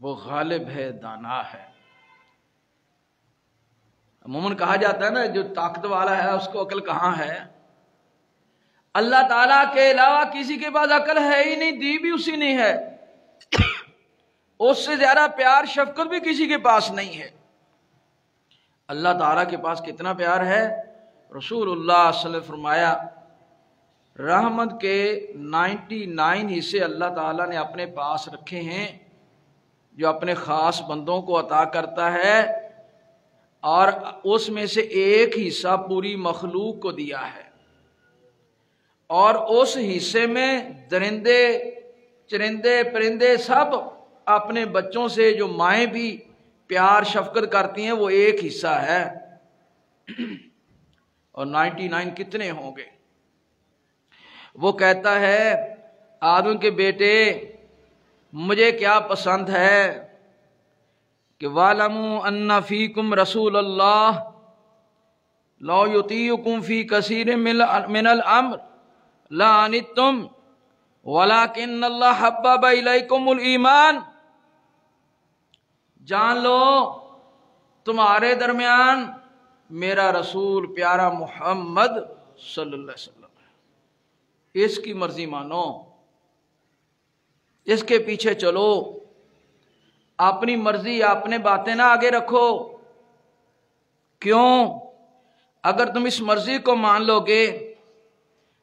وہ غالب ہے، دانا ہے۔ عموماً کہا جاتا ہے نا جو طاقت والا ہے اس کو عقل کہاں ہے؟ اللہ تعالیٰ کے علاوہ کسی کے پاس عقل ہے ہی نہیں، دی بھی اسی نے ہے۔ اس سے زیادہ پیار شفقت بھی کسی کے پاس نہیں ہے۔ اللہ تعالیٰ کے پاس کتنا پیار ہے؟ رسول اللہ صلی اللہ علیہ وسلم فرمایا رحمت کے 99 حصے اللہ تعالیٰ نے اپنے پاس رکھے ہیں جو اپنے خاص بندوں کو عطا کرتا ہے، اور اس میں سے ایک حصہ پوری مخلوق کو دیا ہے، اور اس حصے میں درندے چرندے پرندے سب اپنے بچوں سے، جو مائیں بھی پیار شفقت کرتی ہیں، وہ ایک حصہ ہے۔ اور 99 کتنے ہوں گے؟ وہ کہتا ہے آدم کے بیٹے مجھے کیا پسند ہے کہ وَاعْلَمُوا أَنَّ فِيكُمْ رَسُولَ اللَّهِ لَوْ يُطِيعُكُمْ فِي كَثِيرٍ مِّنَ الْأَمْرِ لَعَنِتُّمْ وَلَكِنَّ اللَّهَ حَبَّبَ إِلَيْكُمُ الْإِيمَانَ۔ جان لو تمہارے درمیان میرا رسول پیارا محمد صلی اللہ علیہ وسلم ہے، اس کی مرضی مانو، اس کے پیچھے چلو، اپنی مرضی اپنے باتیں نہ آگے رکھو۔ کیوں؟ اگر تم اس مرضی کو مان لو گے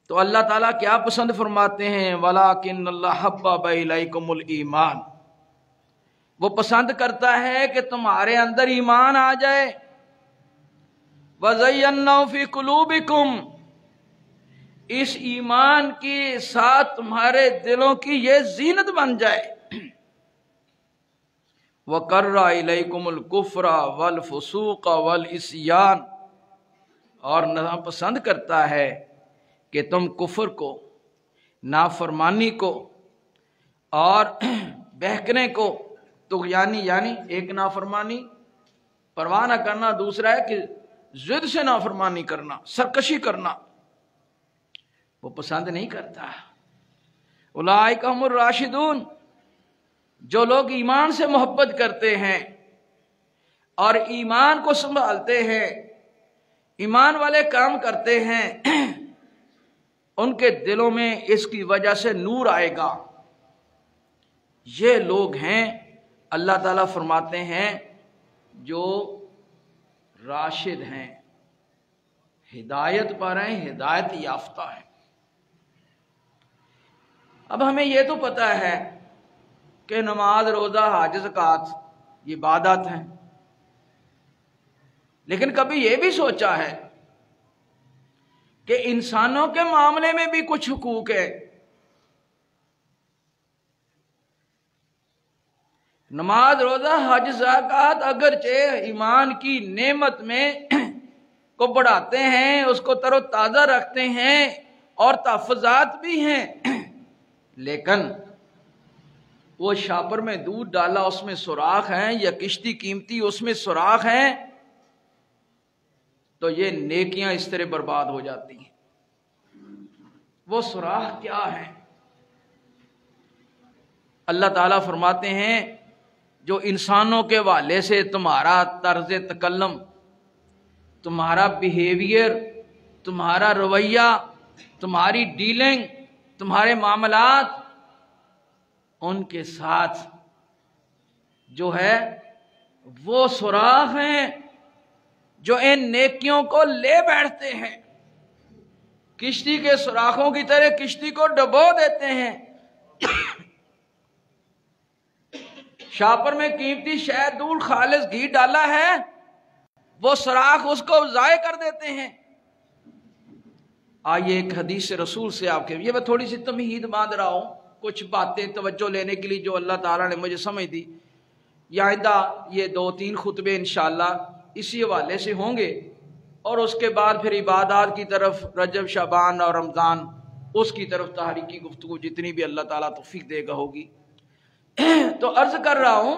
تو اللہ تعالیٰ کیا پسند فرماتے ہیں؟ وَلَكِنَّ اللَّهَ حَبَّبَ إِلَيْكُمُ الْإِيمَانَ، وہ پسند کرتا ہے کہ تمہارے اندر ایمان آ جائے۔ وَزَيَّنَّهُ فِي قُلُوبِكُمْ، اس ایمان کے ساتھ تمہارے دلوں کی یہ زینت بن جائے۔ وَقَرَّ إِلَيْكُمُ الْكُفْرَ وَالْفُسُوقَ وَالْعِصْيَانَ، اور ناپسند کرتا ہے کہ تم کفر کو، نافرمانی کو اور بہکنے کو، طغیانی یعنی ایک نافرمانی پرواہ نہ کرنا، دوسرا ہے کہ ضد سے نافرمانی کرنا، سرکشی کرنا، وہ پسند نہیں کرتا۔ اولئک هم الراشدون، جو لوگ ایمان سے محبت کرتے ہیں اور ایمان کو سنبھالتے ہیں، ایمان والے کام کرتے ہیں، ان کے دلوں میں اس کی وجہ سے نور آئے گا۔ یہ لوگ ہیں، اللہ تعالیٰ فرماتے ہیں، جو راشد ہیں، ہدایت پر ہیں، ہدایت یافتہ ہیں۔ اب ہمیں یہ تو پتہ ہے کہ نماز، روزہ، حج، زکوٰۃ یہ عبادات ہیں، لیکن کبھی یہ بھی سوچا ہے کہ انسانوں کے معاملے میں بھی کچھ حقوق ہے؟ نماز، روزہ، حج، زکوٰۃ اگرچہ ایمان کی نعمت میں کو بڑھاتے ہیں، اس کو تر و تازہ رکھتے ہیں اور تحفظات بھی ہیں، لیکن وہ شاپر میں دودھ ڈالا اس میں سوراخ ہیں، یا کشتی قیمتی اس میں سوراخ ہیں، تو یہ نیکیاں اس طرح برباد ہو جاتی ہیں۔ وہ سوراخ کیا ہے؟ اللہ تعالیٰ فرماتے ہیں جو انسانوں کے حوالے سے تمہارا طرز تکلم، تمہارا بیہیویئر، تمہارا رویہ، تمہاری ڈیلنگ، تمہارے معاملات، ان کے ساتھ جو ہے وہ سوراخ ہیں جو ان نیکیوں کو لے بیٹھتے ہیں، کشتی کے سوراخوں کی طرح کشتی کو ڈبو دیتے ہیں۔ شاپر میں قیمتی شہد، دودھ، خالص گھی ڈالا ہے، وہ سوراخ اس کو ضائع کر دیتے ہیں۔ آئیے ایک حدیث رسول سے آپ کے، یہ میں تھوڑی سی تمہید باندھ رہا ہوں، کچھ باتیں توجہ لینے کے لیے جو اللہ تعالیٰ نے مجھے سمجھ دی۔ یا آئندہ یہ 2-3 خطبے انشاءاللہ اسی حوالے سے ہوں گے، اور اس کے بعد پھر عبادات کی طرف، رجب، شعبان اور رمضان، اس کی طرف تحریکی گفتگو جتنی بھی اللہ تعالیٰ توفیق دے گا ہوگی۔ تو عرض کر رہا ہوں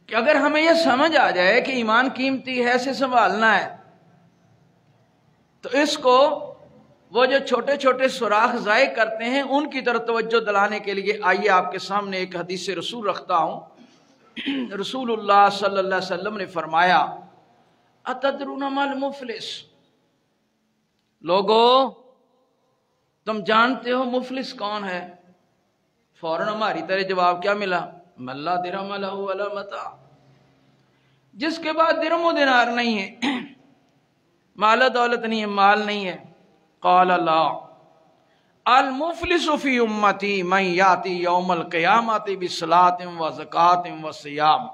کہ اگر ہمیں یہ سمجھ آ جائے کہ ایمان قیمتی ہے، اسے سنبھالنا ہے، تو اس کو وہ جو چھوٹے چھوٹے سوراخ ضائع کرتے ہیں ان کی طرف توجہ دلانے کے لیے آئیے آپ کے سامنے ایک حدیث رسول رکھتا ہوں۔ رسول اللہ صلی اللہ علیہ وسلم نے فرمایا اتدرون ما المفلس، لوگو تم جانتے ہو مفلس کون ہے؟ فوراً ہماری طرح جواب کیا ملا؟ من لا درہم لہ ولا متاع، جس کے بعد درہم و دینار نہیں ہے، مال و دولت نہیں ہے، مال نہیں ہے۔ قال لا المفلس فی امتی من یاتی یوم القیامت بصلاۃ و زکوٰۃ و صیام،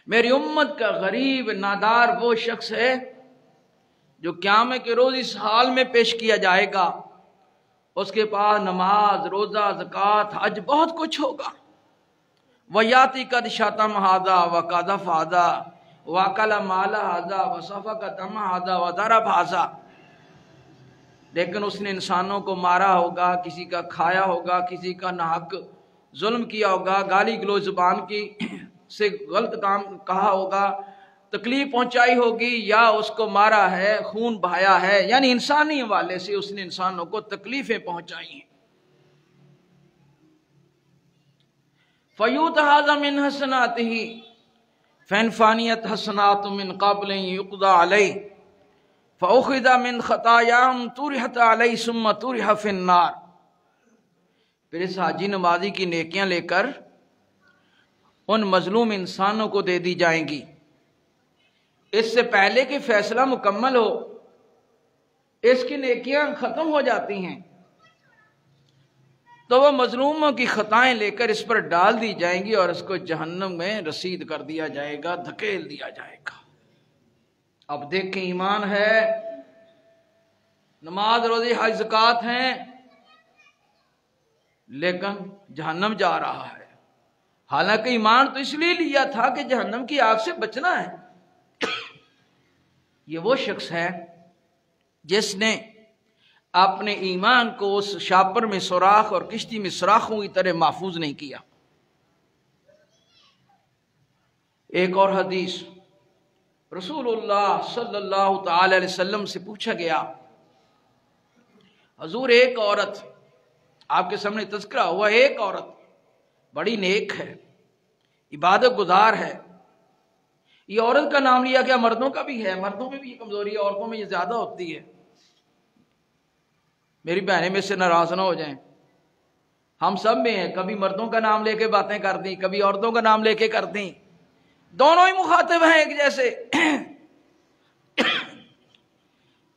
میری امت کا غریب نادار وہ شخص ہے جو قیامت کے روز اس حال میں پیش کیا جائے گا، اس کے پاس نماز، روزہ، زکوٰۃ، حج، بہت کچھ ہوگا۔ وَيَأْتِي قَدْ شَتَمَ هَذَا وَقَذَفَ هَذَا وَأَكَلَ مَالَ هَذَا وَسَفَكَ دَمَ هَذَا وَضَرَبَ هَذَا، لیکن اس نے انسانوں کو مارا ہوگا، کسی کا کھایا ہوگا، کسی کا ناحق ظلم کیا ہوگا، گالی گلوچ زبان کی سے غلط کام کہا ہوگا، تکلیف پہنچائی ہوگی، یا اس کو مارا ہے، خون بہایا ہے، یعنی انسانی حوالے سے اس نے انسانوں کو تکلیفیں پہنچائی ہیں۔ فَيُؤْتَ هَذَا مِنْ حَسَنَاتِهِ فَإِنْ فَانِيَتْ حَسَنَاتٌ مِنْ قَبْلٍ يُقْضَى عَلَيْهِ فَأُخِذَ مِنْ خَطَايَاهُمْ طُرِحَتْ عَلَيْهِ ثُمَّ طُرِحَ فِي النَّارِ، پھر اس حاجی نمازی کی نیکیاں لے کر ان مظلوم انسانوں کو دے دی جائیں گی، اس سے پہلے کہ فیصلہ مکمل ہو اس کی نیکیاں ختم ہو جاتی ہیں، تو وہ مظلوموں کی خطائیں لے کر اس پر ڈال دی جائیں گی اور اس کو جہنم میں رسید کر دیا جائے گا، دھکیل دیا جائے گا۔ اب دیکھیں، ایمان ہے، نماز، روزے، حج، زکوٰۃ ہیں، لیکن جہنم جا رہا ہے۔ حالانکہ ایمان تو اس لیے لیا تھا کہ جہنم کی آگ سے بچنا ہے۔ یہ وہ شخص ہے جس نے اپنے ایمان کو اس شاپر میں سوراخ اور کشتی میں سوراخوں کی طرح محفوظ نہیں کیا۔ ایک اور حدیث، رسول اللہ صلی اللہ تعالی علیہ وسلم سے پوچھا گیا، حضور ایک عورت، آپ کے سامنے تذکرہ ہوا، ایک عورت بڑی نیک ہے، عبادت گزار ہے، یہ عورت کا نام لیا گیا، مردوں کا بھی ہے، مردوں میں بھی یہ کمزوری ہے، عورتوں میں یہ زیادہ ہوتی ہے۔ میری بہنیں میں سے ناراض نہ ہو جائیں، ہم سب میں ہیں، کبھی مردوں کا نام لے کے باتیں کر دیں، کبھی عورتوں کا نام لے کے کر دیں، دونوں ہی مخاطب ہیں ایک جیسے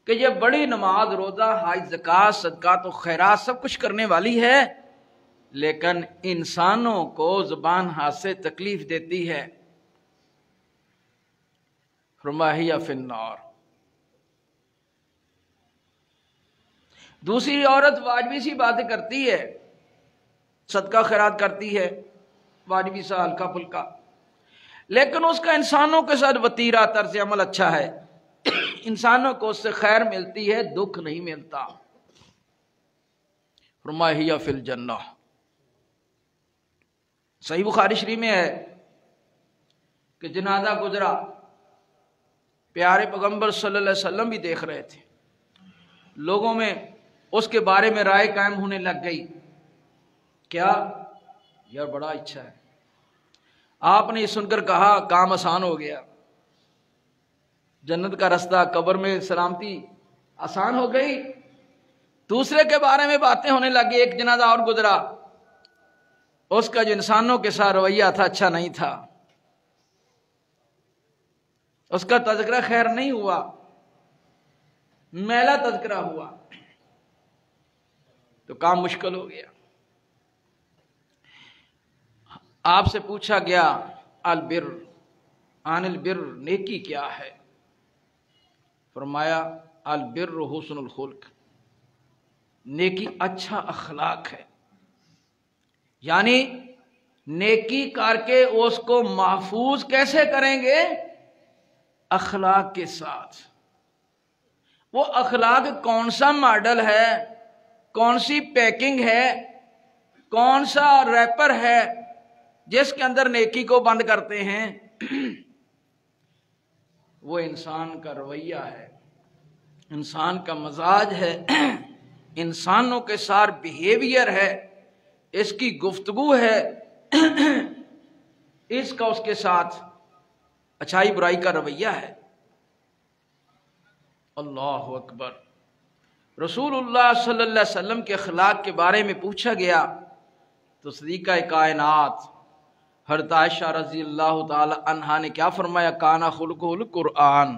کہ یہ بڑی نماز، روزہ، حج، زکوٰۃ، صدقات و خیرات سب کچھ کرنے والی ہے، لیکن انسانوں کو زبان ہاتھ سے تکلیف دیتی ہے۔ فرمایا ہی فی النار۔ دوسری عورت واجبی سی باتیں کرتی ہے، صدقہ خیرات کرتی ہے، واجبی سا ہلکا پھلکا، لیکن اس کا انسانوں کے ساتھ وتیرہ طرز عمل اچھا ہے، انسانوں کو اس سے خیر ملتی ہے، دکھ نہیں ملتا۔ فرمایا ہی فی الجنہ۔ صحیح بخاری شریف میں ہے کہ جنازہ گزرا، پیارے پیغمبر صلی اللہ علیہ وسلم بھی دیکھ رہے تھے، لوگوں میں اس کے بارے میں رائے قائم ہونے لگ گئی، کیا یار بڑا اچھا ہے۔ آپ نے یہ سن کر کہا کام آسان ہو گیا، جنت کا رستہ، قبر میں سلامتی آسان ہو گئی۔ دوسرے کے بارے میں باتیں ہونے لگی، ایک جنازہ اور گزرا، اس کا جو انسانوں کے ساتھ رویہ تھا اچھا نہیں تھا، اس کا تذکرہ خیر نہیں ہوا، میلا تذکرہ ہوا، تو کام مشکل ہو گیا۔ آپ سے پوچھا گیا البر، عن البر، نیکی کیا ہے؟ فرمایا البر حسن الخلق، نیکی اچھا اخلاق ہے، یعنی نیکی کر کے اس کو محفوظ کیسے کریں گے؟ اخلاق کے ساتھ۔ وہ اخلاق کون سا ماڈل ہے، کون سی پیکنگ ہے، کون سا ریپر ہے جس کے اندر نیکی کو بند کرتے ہیں؟ وہ انسان کا رویہ ہے، انسان کا مزاج ہے، انسانوں کے ساتھ بیہیویئر ہے، اس کی گفتگو ہے، اس کا اس کے ساتھ اچھائی برائی کا رویہ ہے۔ اللہ اکبر۔ رسول اللہ صلی اللہ علیہ وسلم کے اخلاق کے بارے میں پوچھا گیا تو صدیقہ کائنات حضرت عائشہ رضی اللہ تعالی عنہا نے کیا فرمایا؟ کانا خلقہ القرآن،